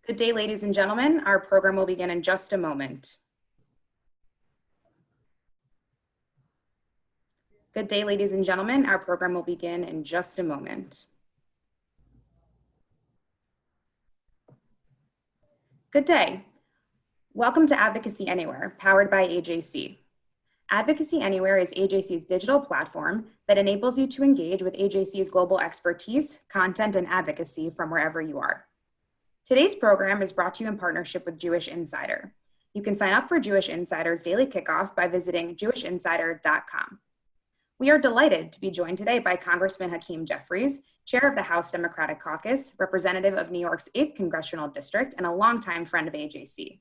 Good day, ladies and gentlemen. Our program will begin in just a moment. Good day, ladies and gentlemen. Our program will begin in just a moment. Good day. Welcome to Advocacy Anywhere, powered by AJC. Advocacy Anywhere is AJC's digital platform that enables you to engage with AJC's global expertise, content, and advocacy from wherever you are. Today's program is brought to you in partnership with Jewish Insider. You can sign up for Jewish Insider's daily kickoff by visiting jewishinsider.com. We are delighted to be joined today by Congressman Hakeem Jeffries, Chair of the House Democratic Caucus, representative of New York's 8th Congressional District, and a longtime friend of AJC.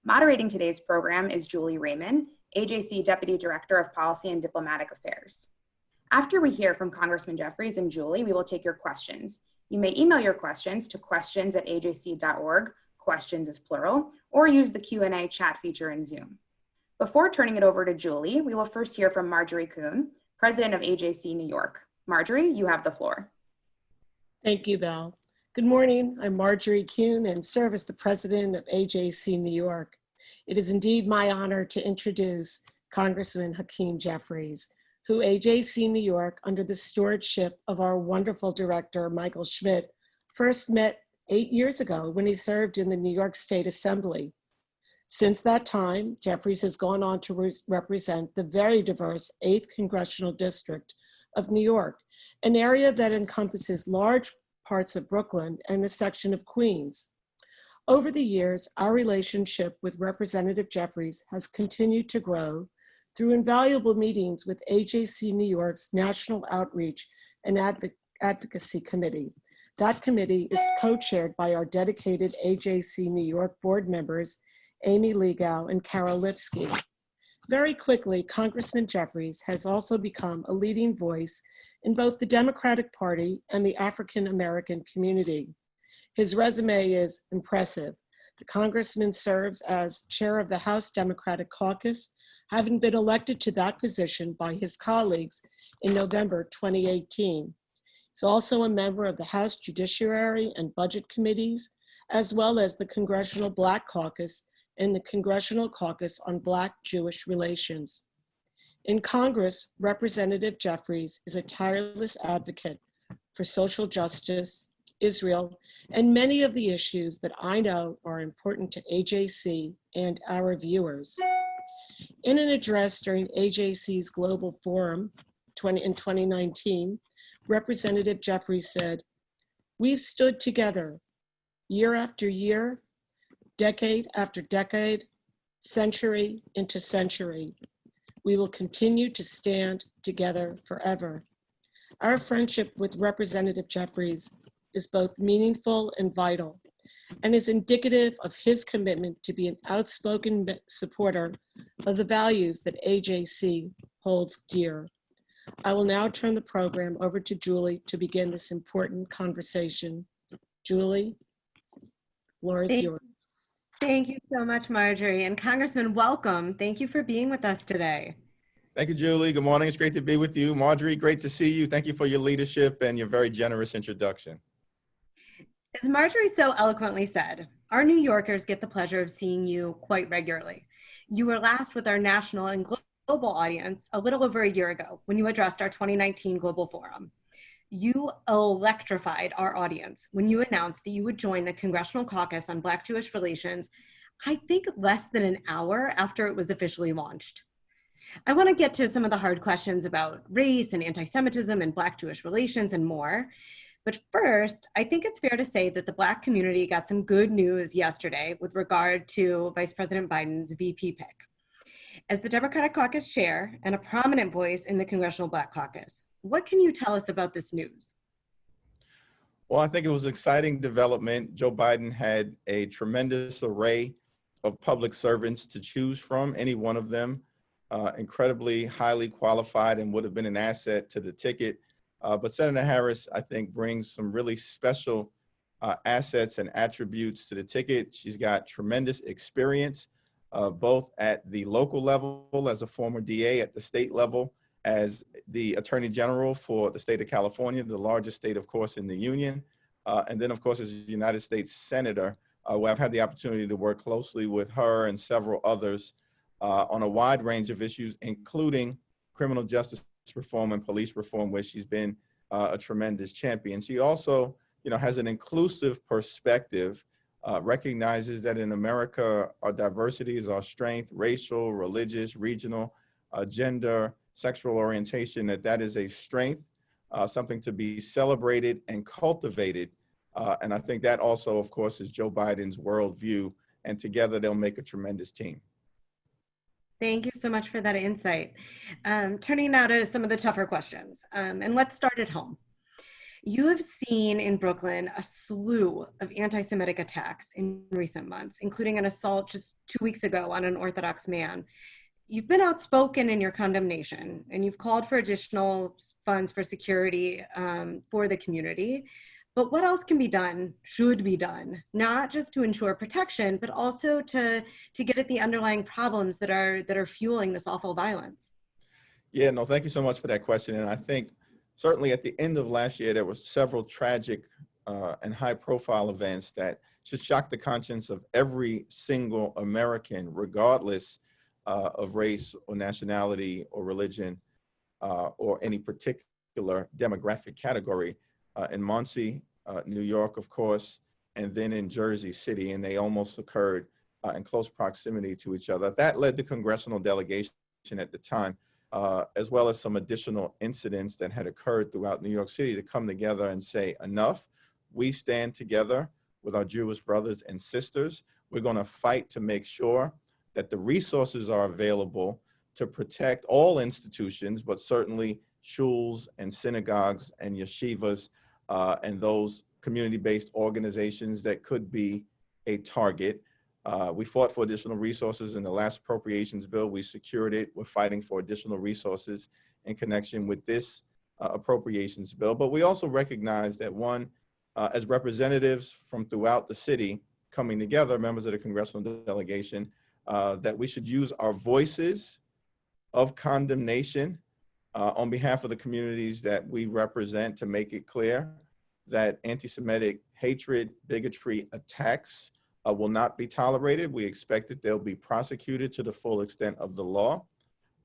Moderating today's program is Julie Raymond, AJC Deputy Director of Policy and Diplomatic Affairs. After we hear from Congressman Jeffries and Julie, we will take your questions. You may email your questions to questions@ajc.org, questions is plural, or use the Q&A chat feature in Zoom. Before turning it over to Julie, we will first hear from Marjorie Kuhn, President of AJC New York. Marjorie, you have the floor. Thank you, Belle. Good morning. I'm Marjorie Kuhn and serve as the President of AJC New York. It is indeed my honor to introduce Congressman Hakeem Jeffries, who AJC New York, under the stewardship of our wonderful director, Michael Schmidt, first met 8 years ago when he served in the New York State Assembly. Since that time, Jeffries has gone on to represent the very diverse 8th Congressional District of New York, an area that encompasses large parts of Brooklyn and a section of Queens. Over the years, our relationship with Representative Jeffries has continued to grow through invaluable meetings with AJC New York's National Outreach and Advocacy Committee. That committee is co-chaired by our dedicated AJC New York board members, Amy Legow and Carol Lipsky. Very quickly, Congressman Jeffries has also become a leading voice in both the Democratic Party and the African American community. His resume is impressive. The congressman serves as chair of the House Democratic Caucus, having been elected to that position by his colleagues in November 2018. He's also a member of the House Judiciary and Budget Committees, as well as the Congressional Black Caucus and the Congressional Caucus on Black-Jewish Relations. In Congress, Representative Jeffries is a tireless advocate for social justice, Israel, and many of the issues that I know are important to AJC and our viewers. In an address during AJC's Global Forum in 2019, Representative Jeffries said, "We've stood together year after year, decade after decade, century into century. We will continue to stand together forever." Our friendship with Representative Jeffries is both meaningful and vital, and is indicative of his commitment to be an outspoken supporter of the values that AJC holds dear. I will now turn the program over to Julie to begin this important conversation. Julie, the floor is yours. Thank you so much, Marjorie. And Congressman, welcome. Thank you for being with us today. Thank you, Julie. Good morning. It's great to be with you. Marjorie, great to see you. Thank you for your leadership and your very generous introduction. As Marjorie so eloquently said, our New Yorkers get the pleasure of seeing you quite regularly. You were last with our national and global audience a little over a year ago when you addressed our 2019 Global Forum. You electrified our audience when you announced that you would join the Congressional Caucus on Black-Jewish Relations, I think less than an hour after it was officially launched. I want to get to some of the hard questions about race and anti-Semitism and Black-Jewish relations and more. But first, I think it's fair to say that the Black community got some good news yesterday with regard to Vice President Biden's VP pick. As the Democratic Caucus Chair and a prominent voice in the Congressional Black Caucus, what can you tell us about this news? Well, I think it was an exciting development. Joe Biden had a tremendous array of public servants to choose from, any one of them, incredibly highly qualified and would have been an asset to the ticket. But Senator Harris, I think, brings some really special assets and attributes to the ticket. She's got tremendous experience, both at the local level as a former DA, at the state level as the Attorney General for the state of California, the largest state, of course, in the union, and then, of course, as a United States Senator where I've had the opportunity to work closely with her and several others on a wide range of issues, including criminal justice reform and police reform, where she's been a tremendous champion. She also, has an inclusive perspective, recognizes that in America, our diversity is our strength, racial, religious, regional, gender, sexual orientation, that is a strength, something to be celebrated and cultivated. And I think that also, of course, is Joe Biden's worldview, and together they'll make a tremendous team. Thank you so much for that insight. Turning now to some of the tougher questions, and let's start at home. You have seen in Brooklyn a slew of anti-Semitic attacks in recent months, including an assault just 2 weeks ago on an Orthodox man. You've been outspoken in your condemnation, and you've called for additional funds for security for the community. But what else can be done, should be done, not just to ensure protection, but also to get at the underlying problems that are fueling this awful violence? Yeah, no, thank you so much for that question. And I think certainly at the end of last year, there were several tragic and high-profile events that should shock the conscience of every single American, regardless of race or nationality or religion or any particular demographic category. In Muncie, New York, of course, and then in Jersey City, and they almost occurred in close proximity to each other. That led the congressional delegation at the time, as well as some additional incidents that had occurred throughout New York City, to come together and say, enough. We stand together with our Jewish brothers and sisters. We're going to fight to make sure that the resources are available to protect all institutions, but certainly shuls and synagogues and yeshivas and those community-based organizations that could be a target. We fought for additional resources in the last appropriations bill. We secured it. We're fighting for additional resources in connection with this appropriations bill. But we also recognize that as representatives from throughout the city coming together, members of the congressional delegation, that we should use our voices of condemnation on behalf of the communities that we represent, to make it clear that anti-Semitic hatred, bigotry, attacks will not be tolerated. We expect that they'll be prosecuted to the full extent of the law,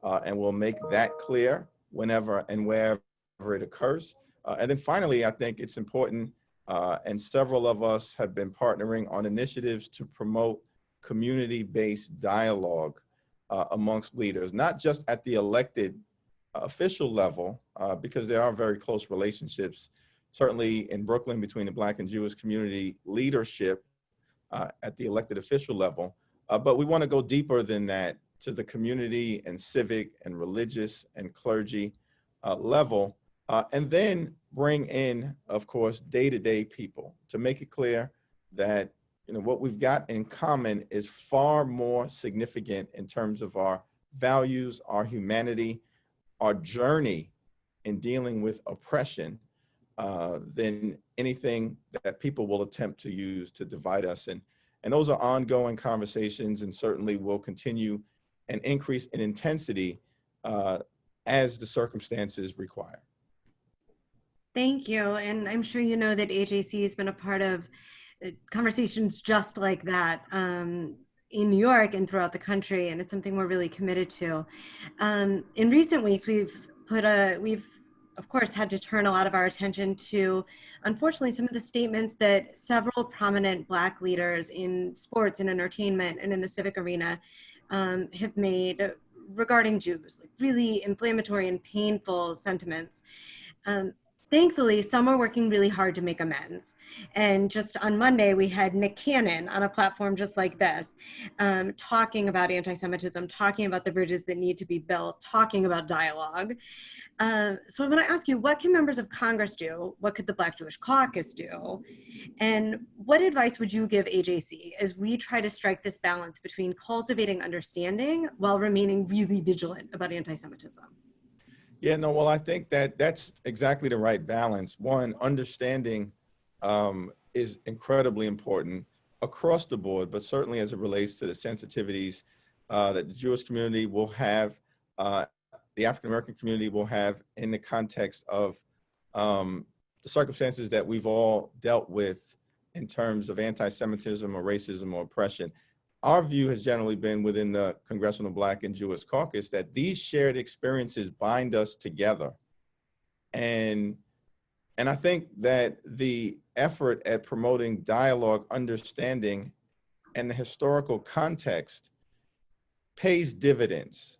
and we'll make that clear whenever and wherever it occurs. And then finally, I think it's important, and several of us have been partnering on initiatives to promote community-based dialogue amongst leaders, not just at the elected official level, because there are very close relationships, certainly in Brooklyn, between the Black and Jewish community leadership at the elected official level. But we want to go deeper than that to the community and civic and religious and clergy level, and then bring in, of course, day-to-day people, to make it clear that what we've got in common is far more significant in terms of our values, our humanity, our journey in dealing with oppression than anything that people will attempt to use to divide us. And those are ongoing conversations, and certainly will continue and increase in intensity as the circumstances require. Thank you. And I'm sure you know that AJC has been a part of conversations just like that in New York and throughout the country, and it's something we're really committed to. In recent weeks, we've of course had to turn a lot of our attention to, unfortunately, some of the statements that several prominent Black leaders in sports and entertainment and in the civic arena have made regarding Jews, like really inflammatory and painful sentiments. Thankfully, some are working really hard to make amends. And just on Monday, we had Nick Cannon on a platform just like this, talking about anti-Semitism, talking about the bridges that need to be built, talking about dialogue. So I'm going to ask you, what can members of Congress do? What could the Black Jewish Caucus do? And what advice would you give AJC as we try to strike this balance between cultivating understanding while remaining really vigilant about anti-Semitism? Yeah, no, well, I think that that's exactly the right balance. One, understanding is incredibly important across the board, but certainly as it relates to the sensitivities that the Jewish community will have, the African-American community will have in the context of the circumstances that we've all dealt with in terms of anti-Semitism or racism or oppression. Our view has generally been within the Congressional Black and Jewish Caucus that these shared experiences bind us together. And I think that the effort at promoting dialogue, understanding, and the historical context pays dividends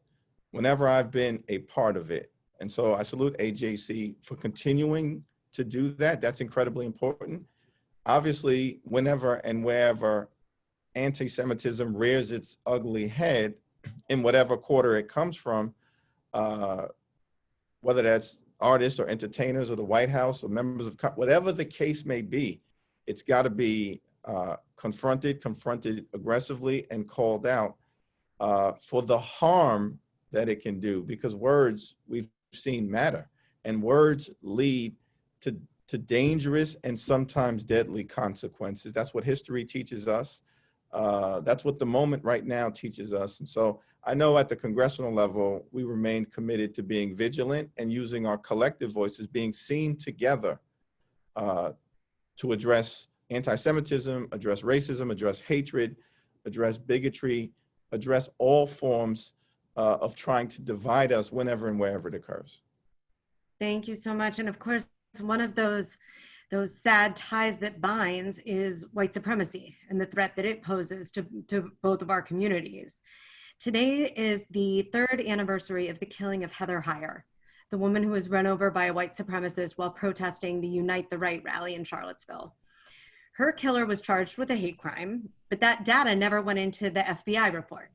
whenever I've been a part of it. And so I salute AJC for continuing to do that. That's incredibly important. Obviously, whenever and wherever anti-Semitism rears its ugly head in whatever quarter it comes from, whether that's artists or entertainers or the White House or members of, whatever the case may be, it's got to be confronted aggressively and called out for the harm that it can do, because words we've seen matter, and words lead to dangerous and sometimes deadly consequences. That's what history teaches us. That's what the moment right now teaches us. And so I know at the congressional level, we remain committed to being vigilant and using our collective voices, being seen together to address anti-Semitism, address racism, address hatred, address bigotry, address all forms of trying to divide us whenever and wherever it occurs. Thank you so much. And of course, one of those sad ties that binds is white supremacy and the threat that it poses to both of our communities. Today is the 3rd anniversary of the killing of Heather Heyer, the woman who was run over by a white supremacist while protesting the Unite the Right rally in Charlottesville. Her killer was charged with a hate crime, but that data never went into the FBI report.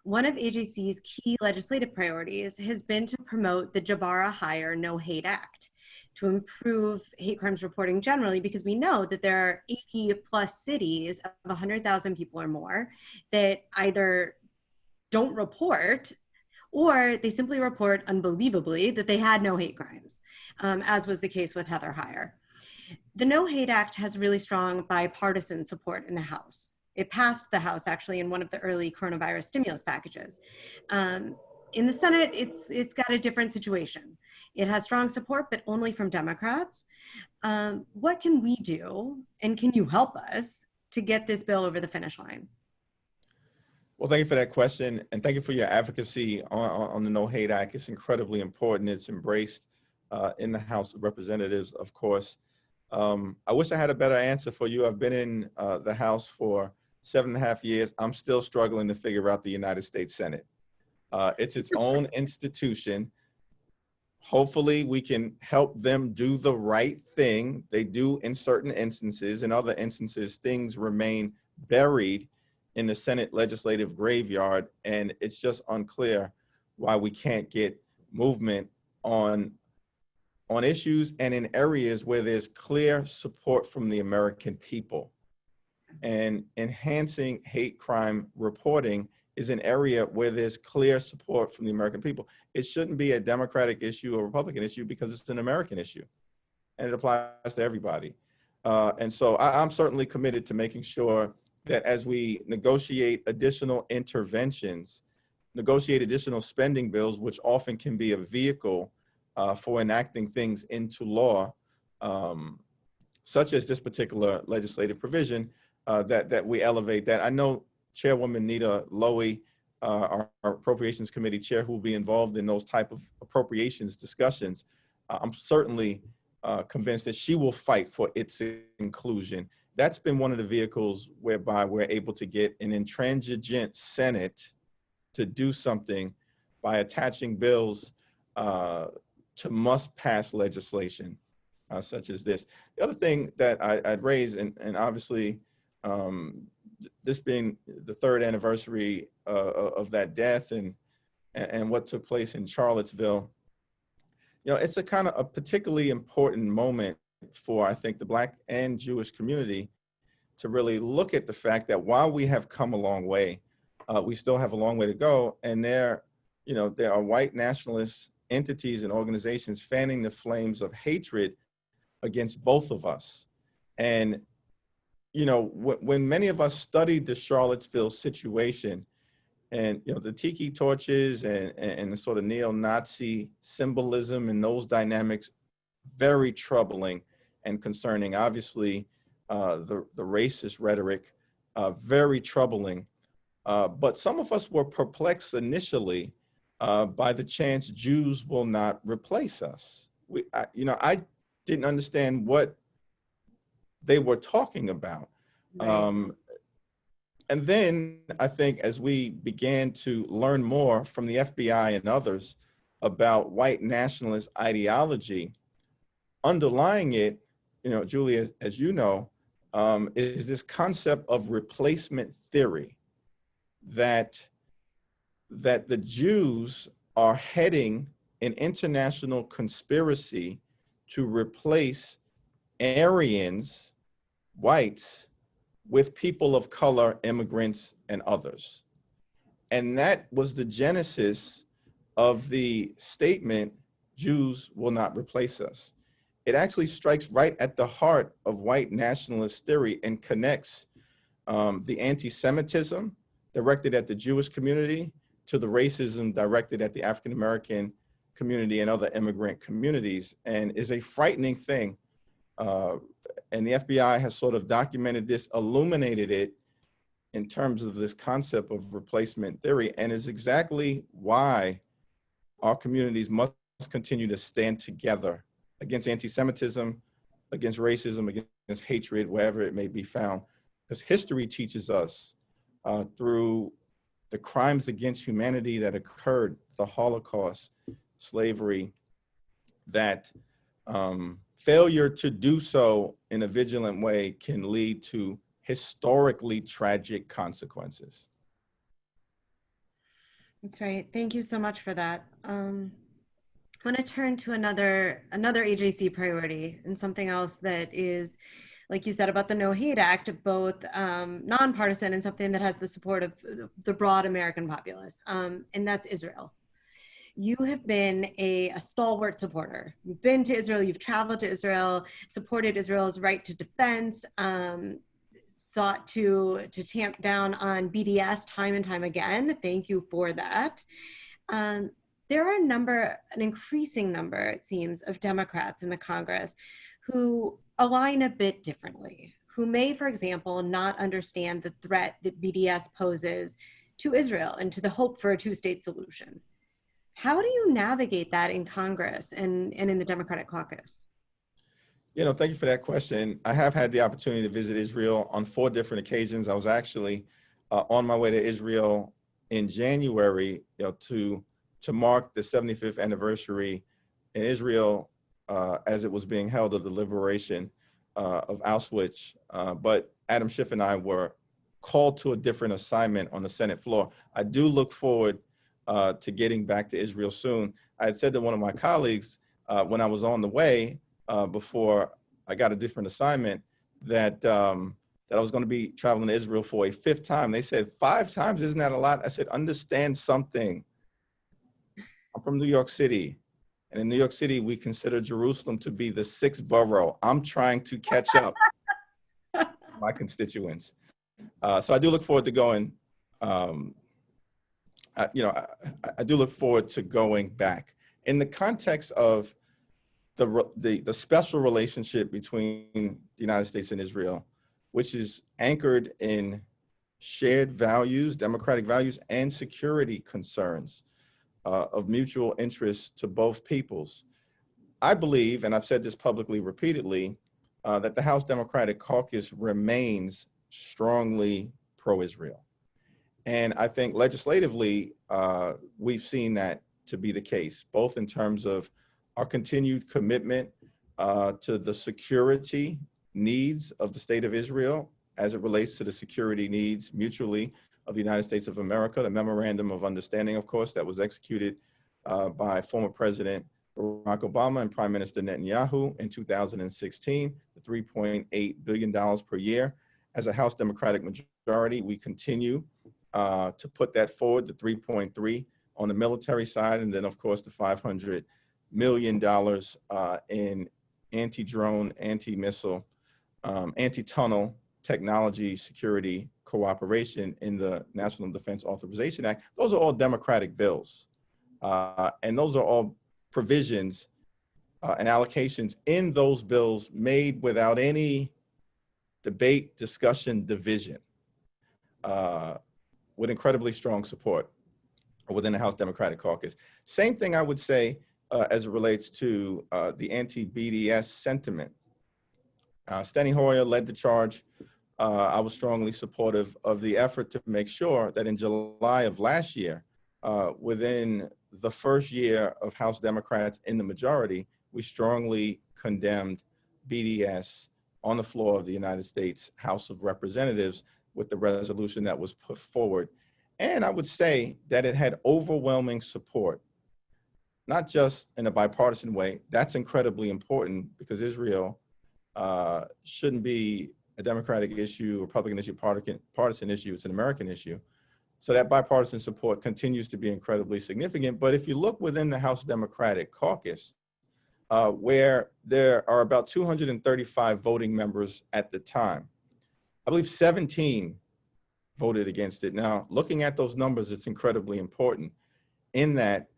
One of AJC's key legislative priorities has been to promote the Jabara Heyer No Hate Act to improve hate crimes reporting generally, because we know that there are 80 plus cities of 100,000 people or more that either don't report or they simply report unbelievably that they had no hate crimes, as was the case with Heather Heyer. The No Hate Act has really strong bipartisan support in the House. It passed the House actually in one of the early coronavirus stimulus packages. In the Senate, it's got a different situation. It has strong support, but only from Democrats. What can we do, and can you help us to get this bill over the finish line? Well, thank you for that question, and thank you for your advocacy on the No Hate Act. It's incredibly important. It's embraced in the House of Representatives, of course. I wish I had a better answer for you. I've been in the House for 7.5 years. I'm still struggling to figure out the United States Senate. It's its own institution. Hopefully we can help them do the right thing. They do in certain instances. In other instances, things remain buried in the Senate legislative graveyard, and it's just unclear why we can't get movement on issues and in areas where there's clear support from the American people. And enhancing hate crime reporting is an area where there's clear support from the American people. It shouldn't be a Democratic issue or Republican issue because it's an American issue and it applies to everybody. And so I'm certainly committed to making sure that as we negotiate additional interventions, negotiate additional spending bills, which often can be a vehicle for enacting things into law, such as this particular legislative provision, that we elevate that. I know Chairwoman Nita Lowy, our Appropriations Committee Chair, who will be involved in those type of appropriations discussions. I'm certainly convinced that she will fight for its inclusion. That's been one of the vehicles whereby we're able to get an intransigent Senate to do something by attaching bills to must-pass legislation such as this. The other thing that I'd raise, and obviously this being the 3rd anniversary of that death and what took place in Charlottesville, it's a kind of a particularly important moment for, I think, the Black and Jewish community to really look at the fact that while we have come a long way, we still have a long way to go. And there are white nationalist entities and organizations fanning the flames of hatred against both of us. And, when many of us studied the Charlottesville situation and, the tiki torches and the sort of neo-Nazi symbolism and those dynamics, very troubling and concerning. Obviously, the racist rhetoric, very troubling. But some of us were perplexed initially by the chance Jews will not replace us. I didn't understand what they were talking about. Right. And then I think as we began to learn more from the FBI and others about white nationalist ideology, underlying it, Julia, as you know, is this concept of replacement theory, that the Jews are heading an international conspiracy to replace Aryans, whites, with people of color, immigrants, and others. And that was the genesis of the statement, Jews will not replace us. It actually strikes right at the heart of white nationalist theory and connects the anti-Semitism directed at the Jewish community to the racism directed at the African-American community and other immigrant communities, and is a frightening thing. And the FBI has sort of documented this, illuminated it in terms of this concept of replacement theory, and is exactly why our communities must continue to stand together against anti-Semitism, against racism, against hatred, wherever it may be found. Because history teaches us through the crimes against humanity that occurred, the Holocaust, slavery, that failure to do so in a vigilant way can lead to historically tragic consequences. That's right. Thank you so much for that. I want to turn to another AJC priority, and something else that is, like you said about the No Hate Act, both nonpartisan and something that has the support of the broad American populace, and that's Israel. You have been a stalwart supporter. You've been to Israel, you've traveled to Israel, supported Israel's right to defense, sought to tamp down on BDS time and time again. Thank you for that. There are an increasing number, it seems, of Democrats in the Congress who align a bit differently, who may, for example, not understand the threat that BDS poses to Israel and to the hope for a two-state solution. How do you navigate that in Congress and in the Democratic Caucus? Thank you for that question. I have had the opportunity to visit Israel on 4 different occasions. I was actually on my way to Israel in January, to mark the 75th anniversary in Israel as it was being held of the liberation of Auschwitz. But Adam Schiff and I were called to a different assignment on the Senate floor. I do look forward to getting back to Israel soon. I had said to one of my colleagues when I was on the way before I got a different assignment that I was going to be traveling to Israel for a 5th time. They said, 5 times, isn't that a lot? I said, understand something. I'm from New York City. And in New York City, we consider Jerusalem to be the 6th borough. I'm trying to catch up my constituents. So I do look forward to going. I do look forward to going back. In the context of the special relationship between the United States and Israel, which is anchored in shared values, democratic values, and security concerns of mutual interest to both peoples. I believe, and I've said this publicly repeatedly, that the House Democratic Caucus remains strongly pro-Israel. And I think legislatively, we've seen that to be the case, both in terms of our continued commitment to the security needs of the state of Israel as it relates to the security needs mutually of the United States of America, the Memorandum of Understanding, of course, that was executed by former President Barack Obama and Prime Minister Netanyahu in 2016, the $3.8 billion per year. As a House Democratic majority, we continue to put that forward, the 3.3 on the military side, and then of course the $500 million in anti-drone, anti-missile, anti-tunnel technology security cooperation in the National Defense Authorization Act. Those are all Democratic bills. And those are all provisions and allocations in those bills made without any debate, discussion, division, with incredibly strong support within the House Democratic Caucus. Same thing I would say as it relates to the anti-BDS sentiment. Steny Hoyer led the charge. I was strongly supportive of the effort to make sure that in July of last year, within the first year of House Democrats in the majority, we strongly condemned BDS on the floor of the United States House of Representatives with the resolution that was put forward. And I would say that it had overwhelming support, not just in a bipartisan way. That's incredibly important because Israel shouldn't be a Democratic issue, Republican issue, partisan issue. It's an American issue. So that bipartisan support continues to be incredibly significant. But if you look within the House Democratic Caucus, where there are about 235 voting members at the time, I believe 17 voted against it. Now, looking at those numbers, it's incredibly important in that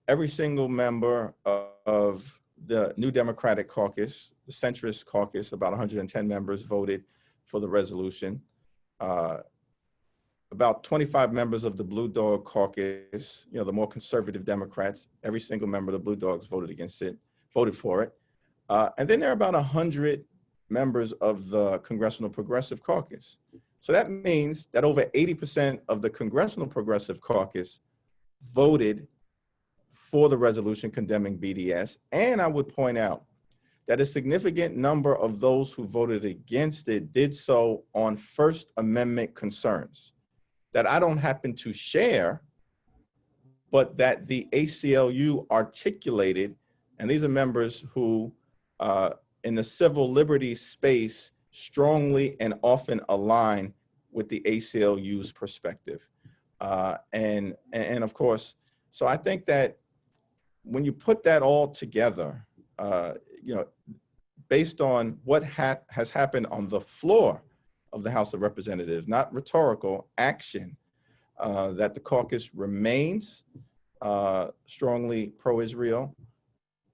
every single member of the New Democratic Caucus, the centrist caucus, about 110 members voted for the resolution. About 25 members of the Blue Dog Caucus, you know, the more conservative Democrats, every single member of the Blue Dogs voted against it, voted for it. And then there are about 100 members of the Congressional Progressive Caucus. So that means that over 80% of the Congressional Progressive Caucus voted for the resolution condemning BDS. And I would point out that a significant number of those who voted against it did so on First Amendment concerns that I don't happen to share, but that the ACLU articulated. And these are members who, in the civil liberties space, strongly and often align with the ACLU's perspective. And of course, so I think that when you put that all together, you know, based on what has happened on the floor of the House of Representatives, not rhetorical action, that the caucus remains strongly pro-Israel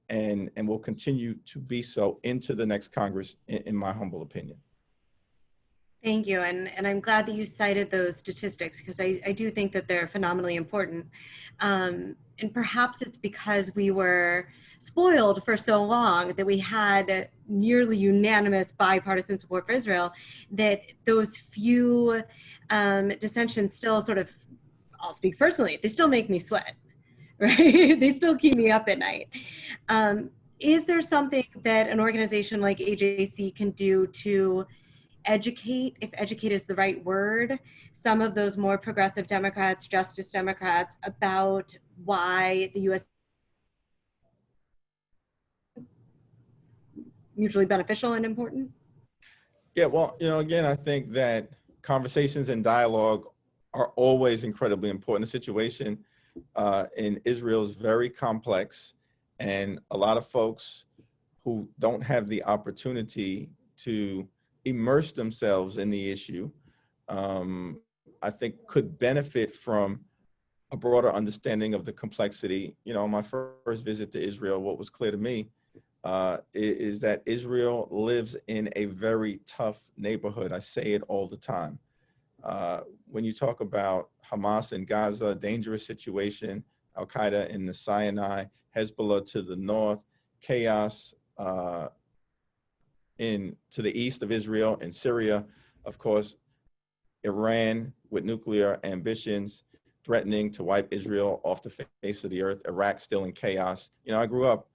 and will continue to be so into the next Congress, in my humble opinion. Thank you, and I'm glad that you cited those statistics because I do think that they're phenomenally important. And perhaps it's because we were spoiled for so long that we had nearly unanimous bipartisan support for Israel, that those few dissensions still sort of, I'll speak personally, they still make me sweat, right? They still keep me up at night. Is there something that an organization like AJC can do to educate, if educate is the right word, some of those more progressive Democrats, Justice Democrats, about why the U.S. mutually beneficial and important? Yeah, well, you know, again, I think that conversations and dialogue are always incredibly important. The situation in Israel is very complex, and a lot of folks who don't have the opportunity to immerse themselves in the issue, I think could benefit from a broader understanding of the complexity. You know, on my first visit to Israel, what was clear to me is that Israel lives in a very tough neighborhood. I say it all the time. When you talk about Hamas in Gaza, dangerous situation, Al-Qaeda in the Sinai, Hezbollah to the north, chaos to the east of Israel and Syria, of course, Iran with nuclear ambitions, threatening to wipe Israel off the face of the earth, Iraq still in chaos. You know, I grew up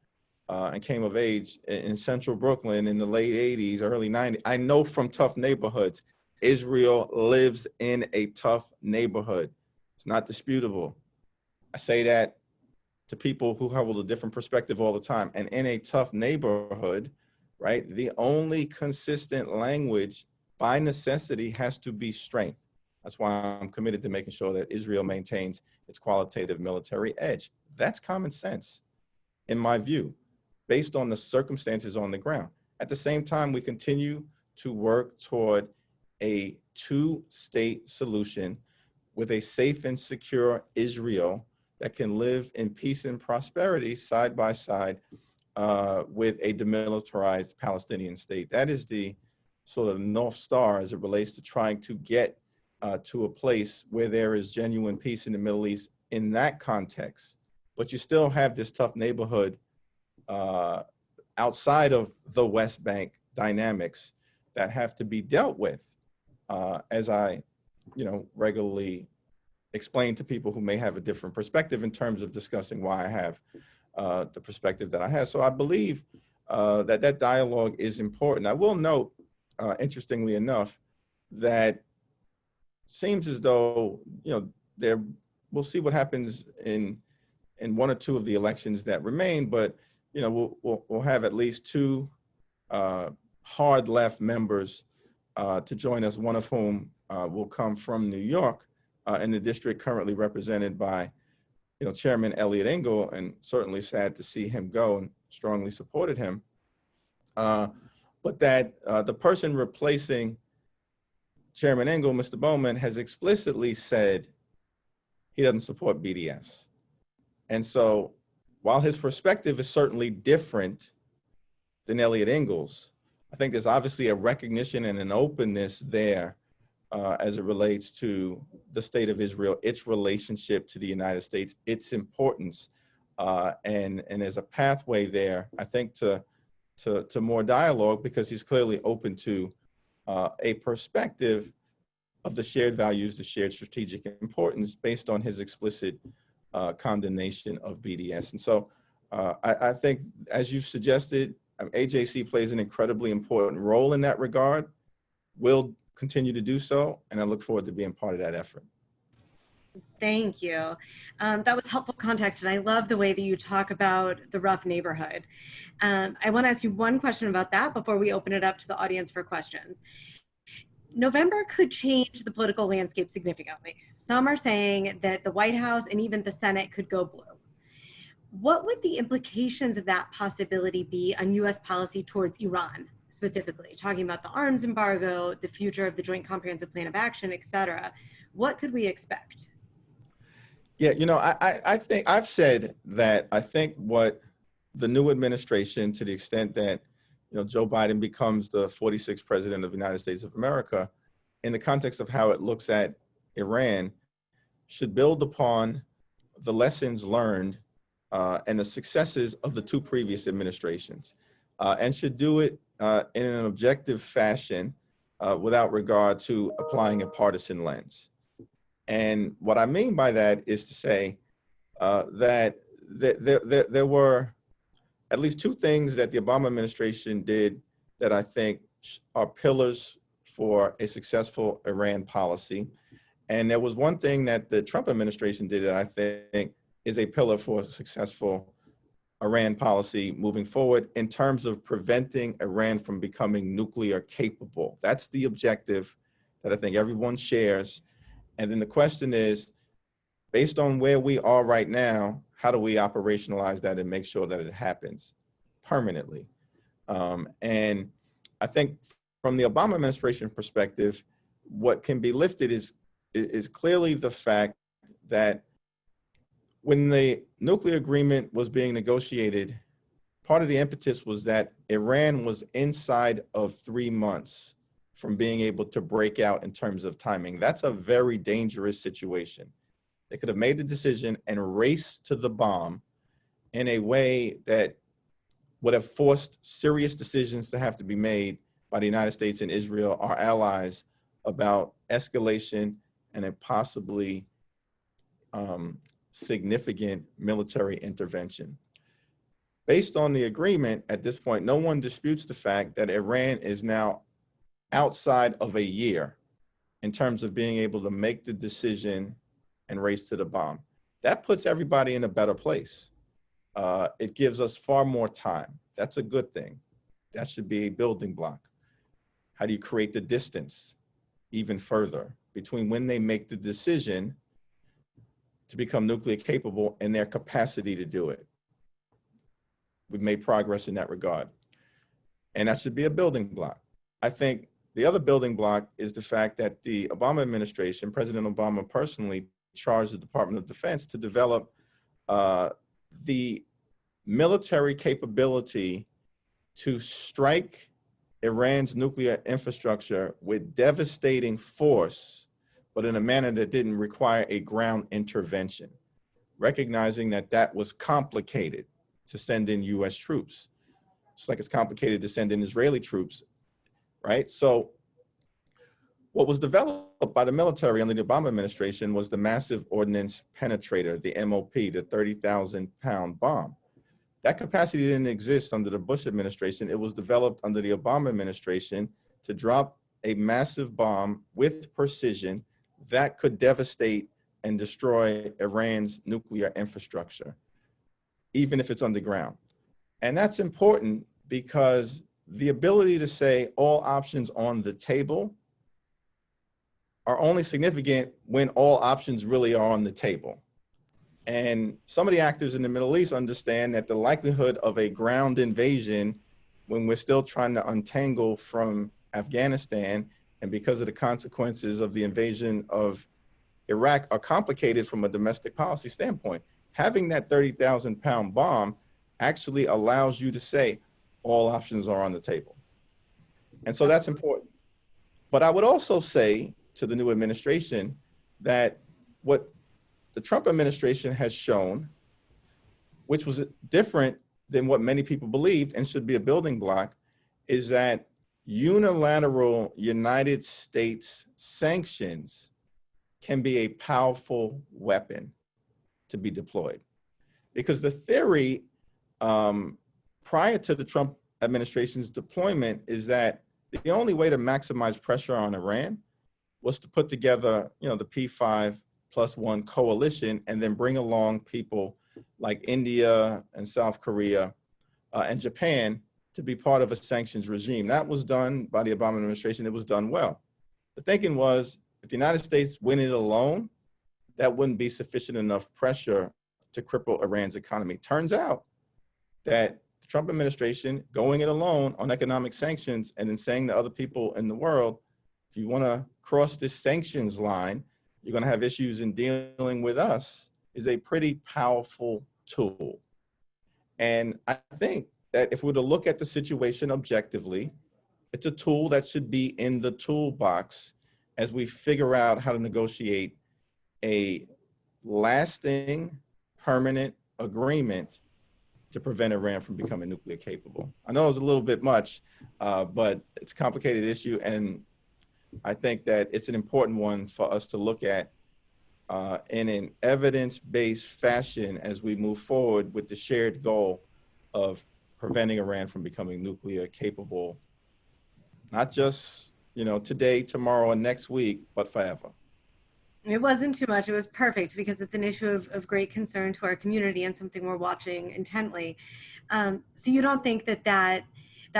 and came of age in central Brooklyn in the late 80s, early 90s. I know from tough neighborhoods, Israel lives in a tough neighborhood. It's not disputable. I say that to people who hold a different perspective all the time. And in a tough neighborhood, right, the only consistent language by necessity has to be strength. That's why I'm committed to making sure that Israel maintains its qualitative military edge. That's common sense, in my view, based on the circumstances on the ground. At the same time, we continue to work toward a two-state solution with a safe and secure Israel that can live in peace and prosperity side by side with a demilitarized Palestinian state. That is the sort of North Star as it relates to trying to get to a place where there is genuine peace in the Middle East in that context. But you still have this tough neighborhood outside of the West Bank dynamics that have to be dealt with, as I, regularly explain to people who may have a different perspective in terms of discussing why I have the perspective that I have. So I believe that dialogue is important. I will note, interestingly enough, that seems as though, we'll see what happens in one or two of the elections that remain, but we'll have at least two hard left members to join us, one of whom will come from New York in the district currently represented by Chairman Eliot Engel, and certainly sad to see him go and strongly supported him. But that the person replacing Chairman Engel, Mr. Bowman, has explicitly said he doesn't support BDS. And so while his perspective is certainly different than Eliot Engel's, I think there's obviously a recognition and an openness there as it relates to the state of Israel, its relationship to the United States, its importance, and there's a pathway there, I think, to more dialogue, because he's clearly open to a perspective of the shared values, the shared strategic importance based on his explicit condemnation of BDS. And so I think, as you've suggested, AJC plays an incredibly important role in that regard. We'll continue to do so, and I look forward to being part of that effort. Thank you. That was helpful context, and I love the way that you talk about the rough neighborhood. I want to ask you one question about that before we open it up to the audience for questions. November could change the political landscape significantly. Some are saying that the White House and even the Senate could go blue. What would the implications of that possibility be on U.S. policy towards Iran, specifically, talking about the arms embargo, the future of the Joint Comprehensive Plan of Action, et cetera? What could we expect? Yeah, I think I've said that I think what the new administration, to the extent that Joe Biden becomes the 46th president of the United States of America, in the context of how it looks at Iran, should build upon the lessons learned and the successes of the two previous administrations, and should do it in an objective fashion without regard to applying a partisan lens. And what I mean by that is to say that there were at least two things that the Obama administration did that I think are pillars for a successful Iran policy. And there was one thing that the Trump administration did that I think is a pillar for a successful Iran policy moving forward in terms of preventing Iran from becoming nuclear capable. That's the objective that I think everyone shares. And then the question is, based on where we are right now, how do we operationalize that and make sure that it happens permanently? And I think from the Obama administration perspective, what can be lifted is clearly the fact that when the nuclear agreement was being negotiated, part of the impetus was that Iran was inside of 3 months from being able to break out in terms of timing. That's a very dangerous situation. They could have made the decision and raced to the bomb in a way that would have forced serious decisions to have to be made by the United States and Israel, our allies, about escalation and a possibly significant military intervention. Based on the agreement, at this point, no one disputes the fact that Iran is now outside of a year in terms of being able to make the decision and race to the bomb. That puts everybody in a better place. It gives us far more time. That's a good thing. That should be a building block. How do you create the distance even further between when they make the decision to become nuclear capable and their capacity to do it? We've made progress in that regard. And that should be a building block. I think the other building block is the fact that the Obama administration, President Obama personally, charged the Department of Defense to develop the military capability to strike Iran's nuclear infrastructure with devastating force, but in a manner that didn't require a ground intervention, recognizing that that was complicated to send in US troops. It's like it's complicated to send in Israeli troops, right? So what was developed by the military under the Obama administration was the massive ordnance penetrator, the MOP, the 30,000-pound bomb. That capacity didn't exist under the Bush administration. It was developed under the Obama administration to drop a massive bomb with precision that could devastate and destroy Iran's nuclear infrastructure, even if it's underground. And that's important because the ability to say all options on the table are only significant when all options really are on the table. And some of the actors in the Middle East understand that the likelihood of a ground invasion when we're still trying to untangle from Afghanistan and because of the consequences of the invasion of Iraq are complicated from a domestic policy standpoint. Having that 30,000-pound bomb actually allows you to say all options are on the table. And so that's important. But I would also say to the new administration that what the Trump administration has shown, which was different than what many people believed and should be a building block, is that unilateral United States sanctions can be a powerful weapon to be deployed. Because the theory prior to the Trump administration's deployment is that the only way to maximize pressure on Iran was to put together, the P5+1 coalition and then bring along people like India and South Korea and Japan to be part of a sanctions regime. That was done by the Obama administration. It was done well. The thinking was, if the United States went it alone, that wouldn't be sufficient enough pressure to cripple Iran's economy. Turns out that the Trump administration going it alone on economic sanctions and then saying to other people in the world, if you want to cross this sanctions line, you're going to have issues in dealing with us, is a pretty powerful tool. And I think that if we were to look at the situation objectively, it's a tool that should be in the toolbox as we figure out how to negotiate a lasting, permanent agreement to prevent Iran from becoming nuclear capable. I know it's a little bit much, but it's a complicated issue. And I think that it's an important one for us to look at in an evidence-based fashion as we move forward with the shared goal of preventing Iran from becoming nuclear capable, not just today, tomorrow, and next week, but forever. It wasn't too much. It was perfect because it's an issue of great concern to our community and something we're watching intently. So you don't think that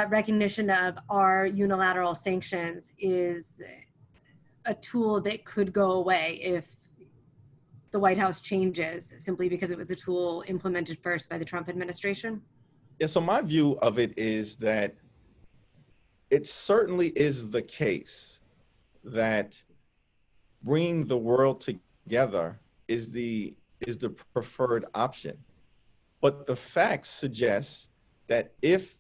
recognition of our unilateral sanctions is a tool that could go away if the White House changes simply because it was a tool implemented first by the Trump administration? Yeah, so my view of it is that it certainly is the case that bringing the world together is the preferred option. But the facts suggest that if,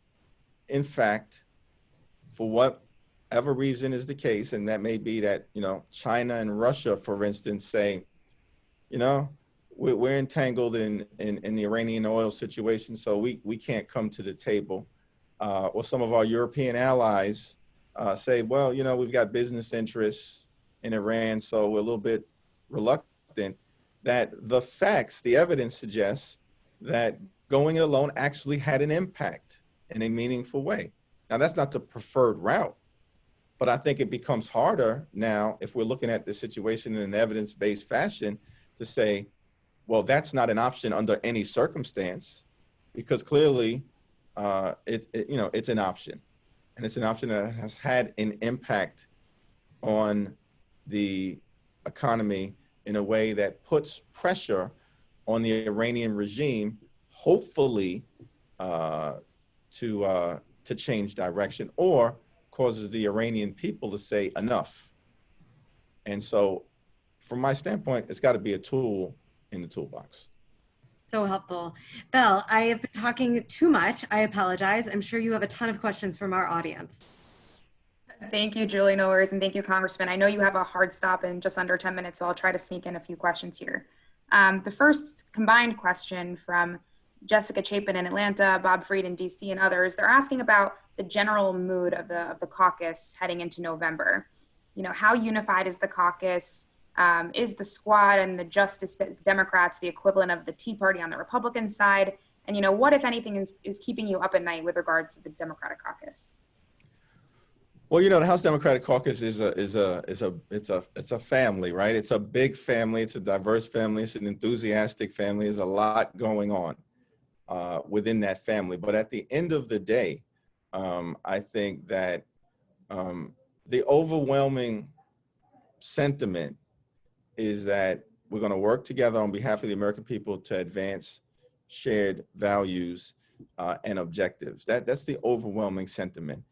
in fact, for whatever reason is the case, and that may be that, China and Russia, for instance, say, we're entangled in the Iranian oil situation, so we can't come to the table. Or some of our European allies say, well, we've got business interests in Iran, so we're a little bit reluctant, that the facts, the evidence suggests that going it alone actually had an impact in a meaningful way. Now, that's not the preferred route, but I think it becomes harder now if we're looking at the situation in an evidence-based fashion to say, well, that's not an option under any circumstance, because clearly it's an option, and it's an option that has had an impact on the economy in a way that puts pressure on the Iranian regime, hopefully to change direction, or causes the Iranian people to say enough. And so from my standpoint, it's got to be a tool in the toolbox. So helpful. Belle, I have been talking too much. I apologize. I'm sure you have a ton of questions from our audience. Thank you, Julie. No worries, and thank you, Congressman. I know you have a hard stop in just under 10 minutes, so I'll try to sneak in a few questions here. The first combined question from Jessica Chapin in Atlanta, Bob Freed in DC, and others, they're asking about the general mood of the caucus heading into November. You know, how unified is the caucus? Is the squad and the Justice Democrats the equivalent of the Tea Party on the Republican side? And, you know, what, if anything, is keeping you up at night with regards to the Democratic caucus? Well, you know, the House Democratic Caucus is a family, right? It's a big family. It's a diverse family. It's an enthusiastic family. There's a lot going on within that family. But at the end of the day, I think that the overwhelming sentiment is that we're going to work together on behalf of the American people to advance shared values and objectives. That's the overwhelming sentiment.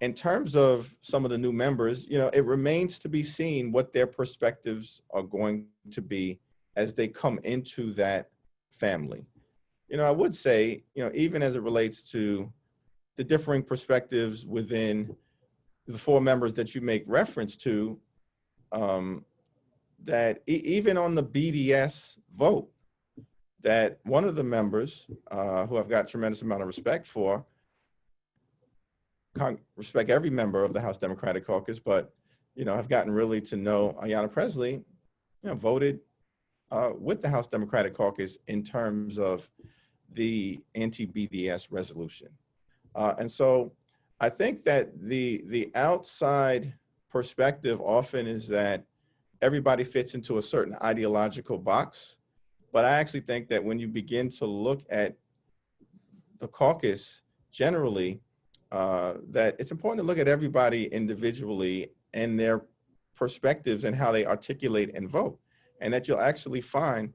In terms of some of the new members, you know, it remains to be seen what their perspectives are going to be as they come into that family. You know, I would say, you know, even as it relates to the differing perspectives within the four members that you make reference to, that even on the BDS vote, that one of the members who I've got tremendous amount of respect for, respect every member of the House Democratic Caucus, but, you know, I've gotten really to know Ayanna Pressley, you know, voted with the House Democratic Caucus in terms of the anti-BDS resolution. And so I think that the outside perspective often is that everybody fits into a certain ideological box. But I actually think that when you begin to look at the caucus generally, that it's important to look at everybody individually and their perspectives and how they articulate and vote, and that you'll actually find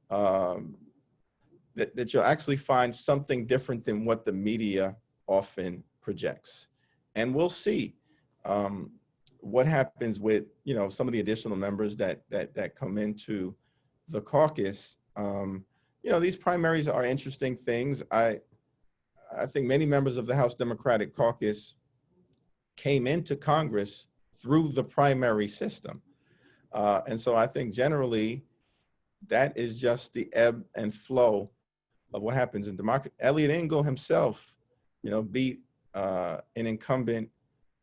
that you'll actually find something different than what the media often projects. And we'll see what happens with, you know, some of the additional members that come into the caucus. You know, these primaries are interesting things. I think many members of the House Democratic Caucus came into Congress through the primary system. And so I think generally that is just the ebb and flow of what happens in democracy. Elliot Engel himself, you know, beat an incumbent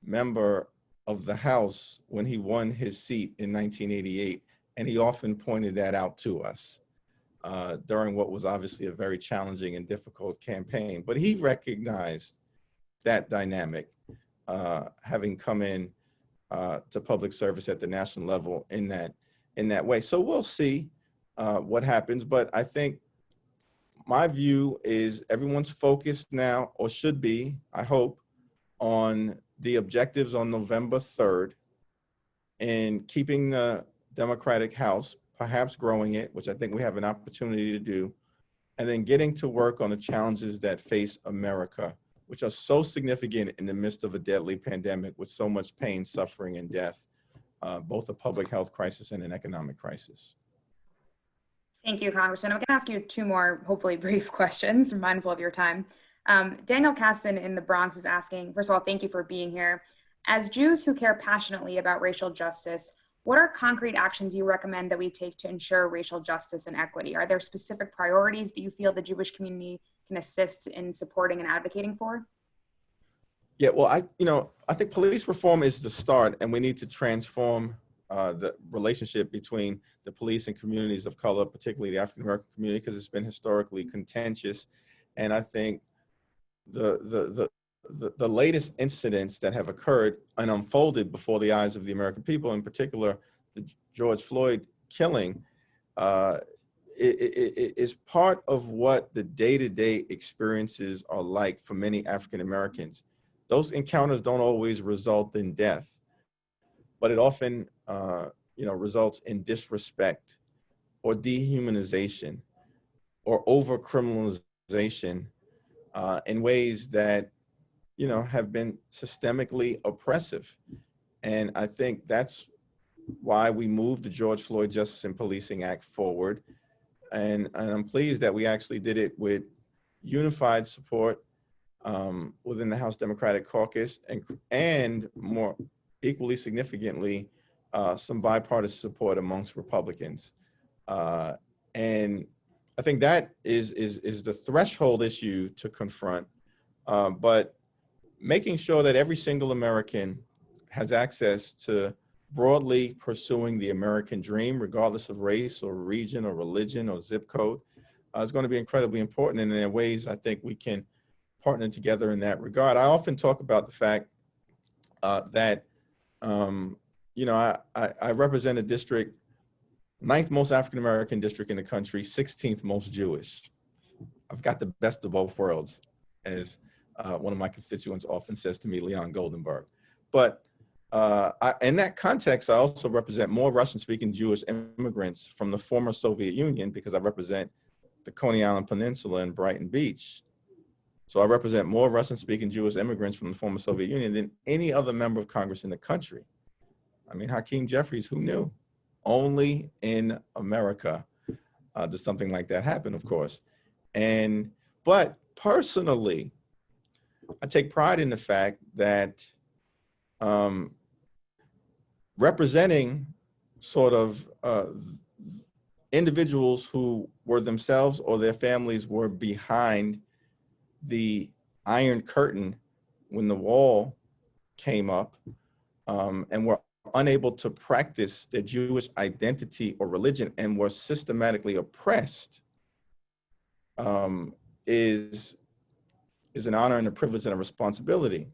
member of the House when he won his seat in 1988. And he often pointed that out to us during what was obviously a very challenging and difficult campaign. But he recognized that dynamic, having come in to public service at the national level in that way. So we'll see what happens. But I think my view is everyone's focused now, or should be, I hope, on the objectives on November 3rd and keeping the Democratic House, perhaps growing it, which I think we have an opportunity to do, and then getting to work on the challenges that face America, which are so significant in the midst of a deadly pandemic with so much pain, suffering, and death, both a public health crisis and an economic crisis. Thank you, Congressman. I'm going to ask you two more, hopefully brief questions, mindful of your time. Daniel Caston in the Bronx is asking, first of all, thank you for being here. As Jews who care passionately about racial justice, what are concrete actions you recommend that we take to ensure racial justice and equity? Are there specific priorities that you feel the Jewish community can assist in supporting and advocating for? Yeah, well, I think police reform is the start, and we need to transform the relationship between the police and communities of color, particularly the African-American community, because it's been historically contentious. And I think the latest incidents that have occurred and unfolded before the eyes of the American people, in particular, the George Floyd killing, is part of what the day-to-day experiences are like for many African Americans. Those encounters don't always result in death, but it often results in disrespect or dehumanization or over-criminalization in ways that have been systemically oppressive. And I think that's why we moved the George Floyd Justice and Policing Act forward. And I'm pleased that we actually did it with unified support within the House Democratic Caucus, and more equally significantly, some bipartisan support amongst Republicans. And I think that is the threshold issue to confront, but making sure that every single American has access to broadly pursuing the American dream, regardless of race or region or religion or zip code, is going to be incredibly important. And there are ways I think we can partner together in that regard. I often talk about the fact that, you know, I represent a district, 9th most African-American district in the country, 16th most Jewish. I've got the best of both worlds, as one of my constituents often says to me, Leon Goldenberg. But in that context, I also represent more Russian-speaking Jewish immigrants from the former Soviet Union, because I represent the Coney Island Peninsula and Brighton Beach. So I represent more Russian-speaking Jewish immigrants from the former Soviet Union than any other member of Congress in the country. I mean, Hakeem Jeffries, who knew? Only in America does something like that happen, of course. But personally, I take pride in the fact that representing sort of individuals who were themselves or their families were behind the Iron Curtain when the wall came up, and were unable to practice their Jewish identity or religion and were systematically oppressed, is an honor and a privilege and a responsibility.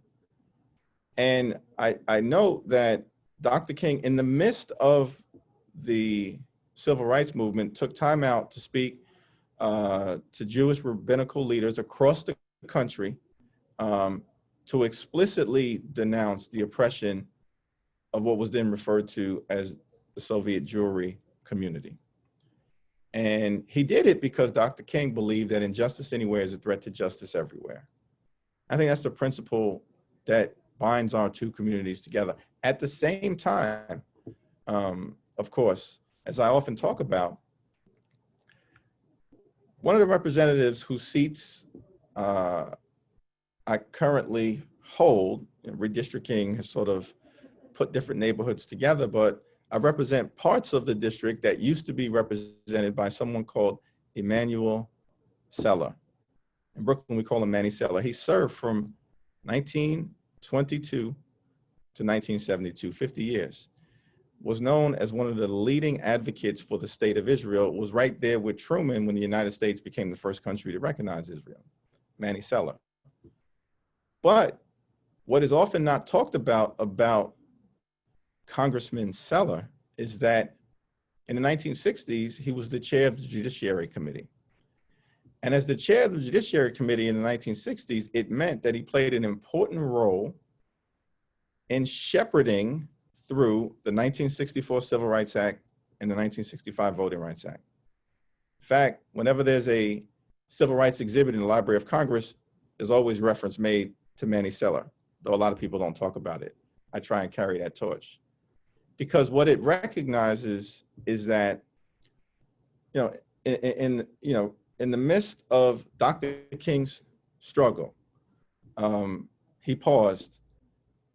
And I know that Dr. King, in the midst of the civil rights movement, took time out to speak to Jewish rabbinical leaders across the country, to explicitly denounce the oppression of what was then referred to as the Soviet Jewry community. And he did it because Dr. King believed that injustice anywhere is a threat to justice everywhere. I think that's the principle that binds our two communities together. At the same time, of course, as I often talk about, one of the representatives whose seats I currently hold, redistricting has sort of put different neighborhoods together, but I represent parts of the district that used to be represented by someone called Emmanuel Seller. In Brooklyn, we call him Manny Seller. He served from 1922 to 1972, 50 years. Was known as one of the leading advocates for the state of Israel, was right there with Truman when the United States became the first country to recognize Israel, Manny Seller. But what is often not talked about Congressman Seller is that in the 1960s, he was the chair of the Judiciary Committee. And as the chair of the Judiciary Committee in the 1960s, it meant that he played an important role in shepherding through the 1964 Civil Rights Act and the 1965 Voting Rights Act. In fact, whenever there's a civil rights exhibit in the Library of Congress, there's always reference made to Manny Seller, though a lot of people don't talk about it. I try and carry that torch. Because what it recognizes is that, in the midst of Dr. King's struggle, he paused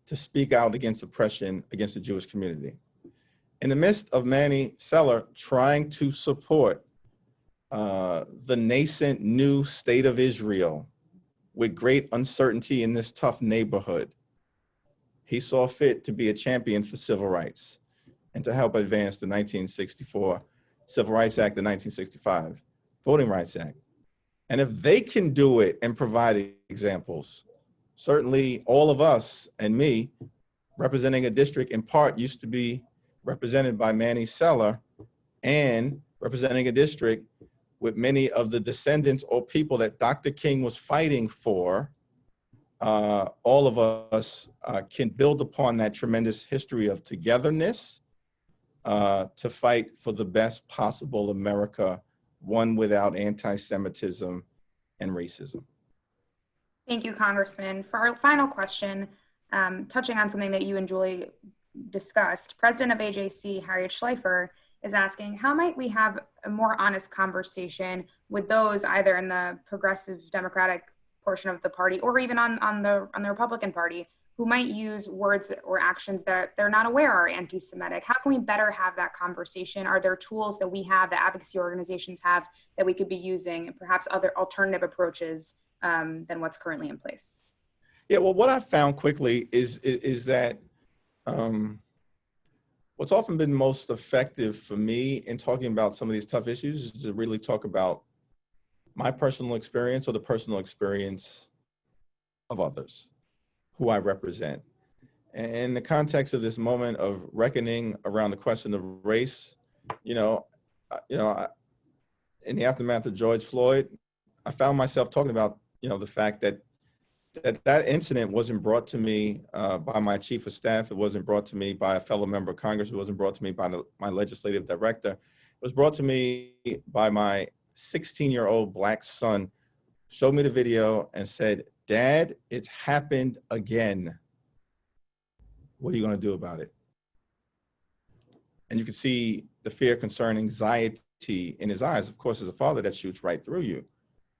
to speak out against oppression against the Jewish community. In the midst of Manny Seller trying to support the nascent new state of Israel with great uncertainty in this tough neighborhood, he saw fit to be a champion for civil rights and to help advance the 1964 Civil Rights Act, the 1965 Voting Rights Act. And if they can do it and provide examples, certainly all of us and me, representing a district in part used to be represented by Manny Seller, and representing a district with many of the descendants or people that Dr. King was fighting for, all of us can build upon that tremendous history of togetherness to fight for the best possible America, one without anti-Semitism and racism. Thank you, Congressman. For our final question, touching on something that you and Julie discussed, President of AJC, Harriet Schleifer, is asking, how might we have a more honest conversation with those either in the progressive Democratic portion of the party, or even on the Republican Party, who might use words or actions that they're not aware are anti-Semitic? How can we better have that conversation? Are there tools that we have, that advocacy organizations have, that we could be using, and perhaps other alternative approaches than what's currently in place? Yeah, well, what I found quickly is that what's often been most effective for me in talking about some of these tough issues is to really talk about my personal experience or the personal experience of others who I represent. And in the context of this moment of reckoning around the question of race, in the aftermath of George Floyd, I found myself talking about, the fact that incident wasn't brought to me by my chief of staff. It wasn't brought to me by a fellow member of Congress. It wasn't brought to me by my legislative director. It was brought to me by my 16-year-old Black son, showed me the video and said, "Dad, it's happened again. What are you going to do about it?" And you could see the fear, concern, anxiety in his eyes. Of course, as a father, that shoots right through you.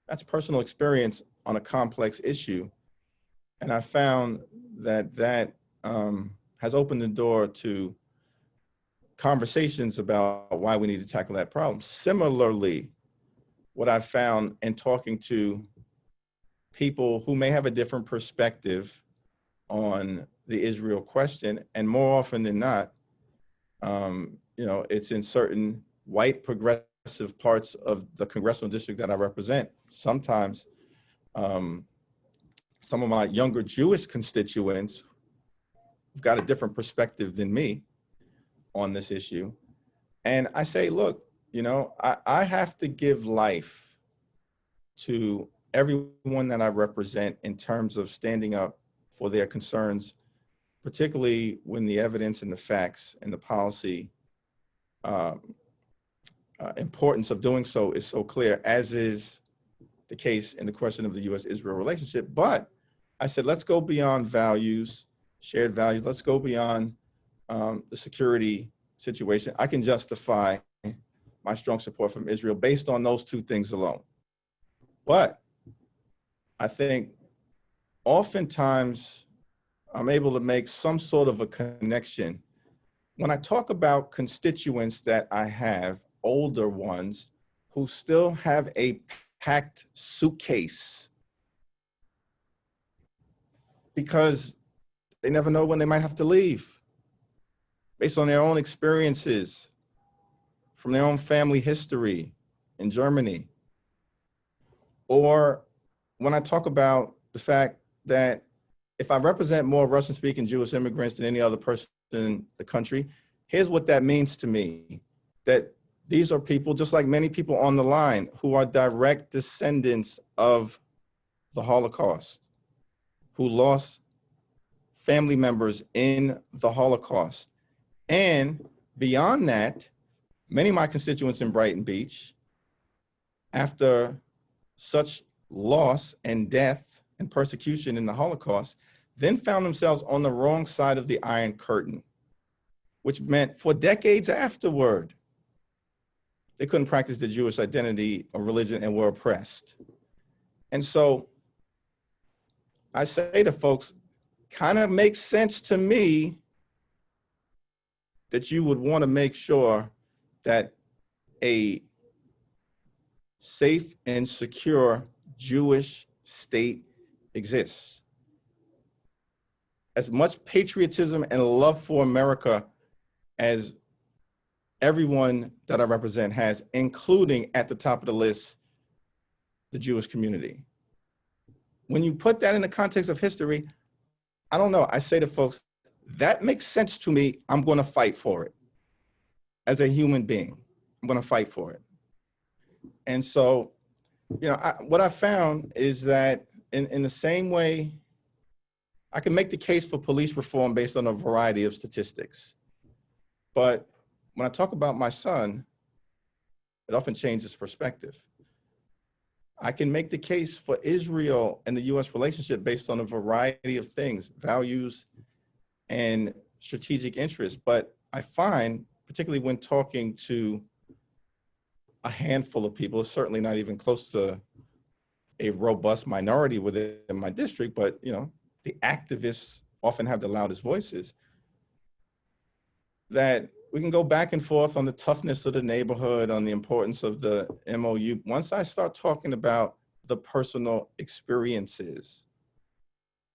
That's personal experience on a complex issue. And I found that has opened the door to conversations about why we need to tackle that problem. Similarly, what I've found in talking to people who may have a different perspective on the Israel question, and more often than not, it's in certain white progressive parts of the congressional district that I represent. Sometimes some of my younger Jewish constituents have got a different perspective than me on this issue. And I say, look, I have to give life to everyone that I represent in terms of standing up for their concerns, particularly when the evidence and the facts and the policy importance of doing so is so clear, as is the case in the question of the U.S.-Israel relationship. But I said, let's go beyond values, shared values. Let's go beyond the security situation. I can justify my strong support from Israel based on those two things alone. But I think oftentimes I'm able to make some sort of a connection. When I talk about constituents that I have, older ones, who still have a packed suitcase because they never know when they might have to leave, based on their own experiences, from their own family history in Germany. Or when I talk about the fact that if I represent more Russian-speaking Jewish immigrants than any other person in the country, here's what that means to me, that these are people, just like many people on the line, who are direct descendants of the Holocaust, who lost family members in the Holocaust. And beyond that, many of my constituents in Brighton Beach, after such loss and death and persecution in the Holocaust, then found themselves on the wrong side of the Iron Curtain, which meant for decades afterward, they couldn't practice their Jewish identity or religion and were oppressed. And so I say to folks, kind of makes sense to me that you would want to make sure that a safe and secure Jewish state exists. As much patriotism and love for America as everyone that I represent has, including at the top of the list, the Jewish community. When you put that in the context of history, I don't know, I say to folks, that makes sense to me. I'm going to fight for it. As a human being, I'm going to fight for it. And so, what I found is that in the same way, I can make the case for police reform based on a variety of statistics. But when I talk about my son, it often changes perspective. I can make the case for Israel and the U.S. relationship based on a variety of things, values and strategic interests. But I find, particularly when talking to a handful of people, certainly not even close to a robust minority within my district, but you know, the activists often have the loudest voices, that we can go back and forth on the toughness of the neighborhood, on the importance of the MOU. Once I start talking about the personal experiences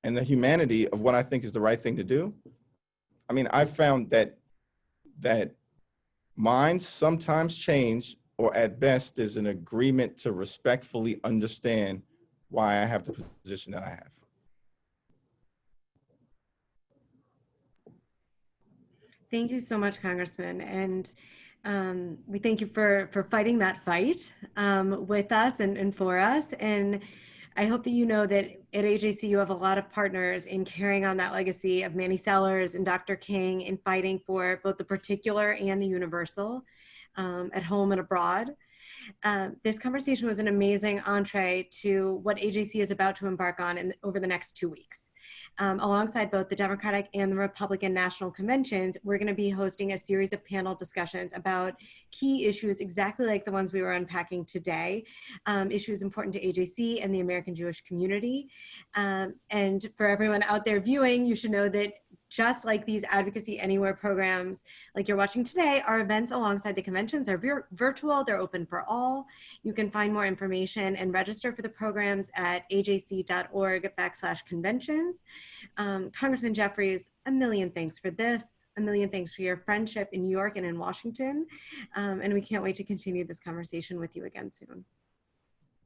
and the humanity of what I think is the right thing to do, I mean, I've found that minds sometimes change, or at best, there's an agreement to respectfully understand why I have the position that I have. Thank you so much, Congressman. And we thank you for fighting that fight with us and for us. And I hope that you know that at AJC, you have a lot of partners in carrying on that legacy of Manny Sellers and Dr. King in fighting for both the particular and the universal at home and abroad. This conversation was an amazing entree to what AJC is about to embark on over the next 2 weeks. Alongside both the Democratic and the Republican National Conventions, we're going to be hosting a series of panel discussions about key issues exactly like the ones we were unpacking today, issues important to AJC and the American Jewish community. And for everyone out there viewing, you should know that just like these Advocacy Anywhere programs like you're watching today, our events alongside the conventions are virtual, they're open for all. You can find more information and register for the programs at ajc.org/conventions. Congressman Jeffries, a million thanks for this, a million thanks for your friendship in New York and in Washington, and we can't wait to continue this conversation with you again soon.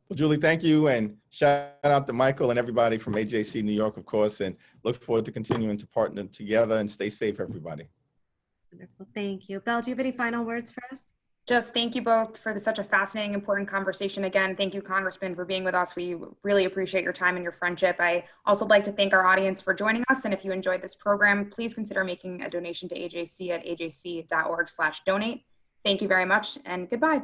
Well, Julie, thank you, and shout out to Michael and everybody from AJC New York, of course, and look forward to continuing to partner together, and stay safe, everybody. Wonderful, thank you. Belle, do you have any final words for us? Just thank you both for such a fascinating, important conversation. Again, thank you, Congressman, for being with us. We really appreciate your time and your friendship. I also like to thank our audience for joining us, and if you enjoyed this program, please consider making a donation to AJC at ajc.org/donate. Thank you very much, and goodbye.